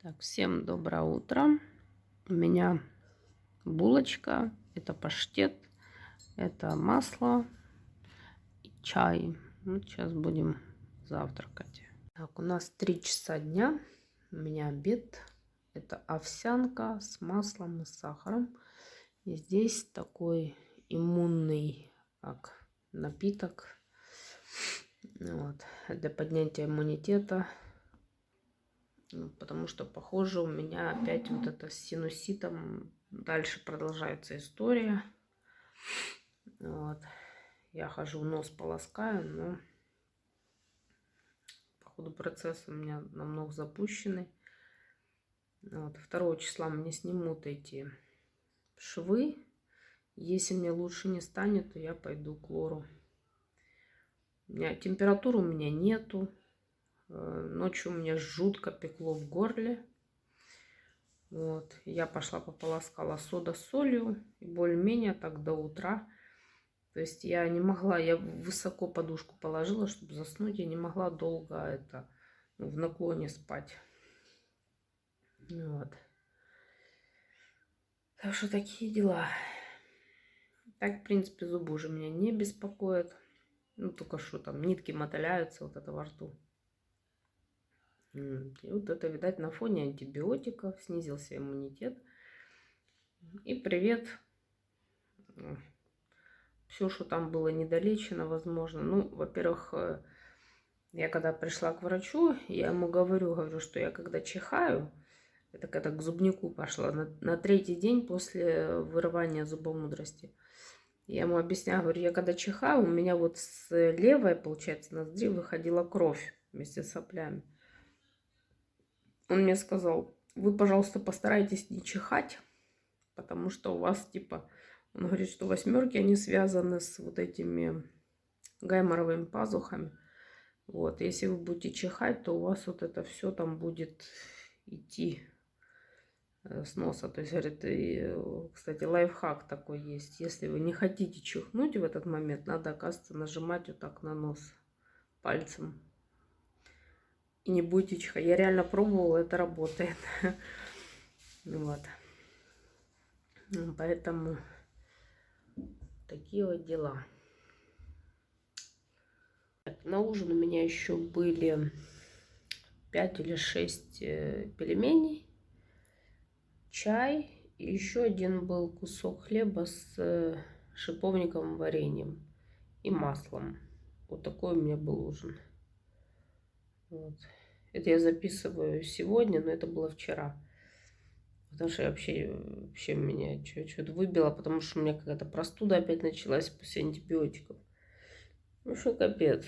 Так, всем доброе утро. У меня булочка, это паштет, это масло и чай. Вот сейчас будем завтракать. Так, у нас 3 часа дня. У меня обед. Это овсянка с маслом и сахаром. И здесь такой иммунный напиток. Вот, для поднятия иммунитета. Потому что, похоже, у меня опять вот это с синуситом. Дальше продолжается история. Вот. Я хожу, нос полоскаю, но по ходу процесса у меня намного запущенный. Вот. 2 числа мне снимут эти швы. Если мне лучше не станет, то я пойду к лору. Температуры у меня нету. Ночью у меня жутко пекло в горле. Вот. Я пошла пополоскала сода с солью. И более-менее так до утра. То есть я не могла, я высоко подушку положила, чтобы заснуть. Я не могла долго в наклоне спать. Вот. Так что такие дела. Так, в принципе, зубы уже меня не беспокоят. Ну, только что там нитки мотыляются вот это во рту. И вот это, видать, на фоне антибиотиков снизился иммунитет. И привет. Все, что там было недолечено, возможно. Ну, во-первых, я когда пришла к врачу, я ему говорю, что я когда чихаю, это когда к зубнику пошла, на 3-й день после вырывания зубомудрости. Я ему объясняю, говорю, я когда чихаю, у меня вот с левой, получается, ноздри выходила кровь вместе с соплями. Он мне сказал, вы, пожалуйста, постарайтесь не чихать, потому что у вас, типа, он говорит, что 8-ки, они связаны с вот этими гайморовыми пазухами. Вот, если вы будете чихать, то у вас вот это все там будет идти с носа. То есть, говорит, кстати, лайфхак такой есть. Если вы не хотите чихнуть в этот момент, надо, оказывается, нажимать вот так на нос пальцем. И не будете чихать. Я реально пробовала, это работает. Вот. Поэтому такие вот дела. На ужин у меня еще были 5 или 6 пельменей, чай. И еще один был кусок хлеба с шиповниковым вареньем и маслом. Вот такой у меня был ужин. Вот. Это я записываю сегодня, но это было вчера. Потому что я вообще меня что-то выбило, потому что у меня какая-то простуда опять началась после антибиотиков. Ну что, капец.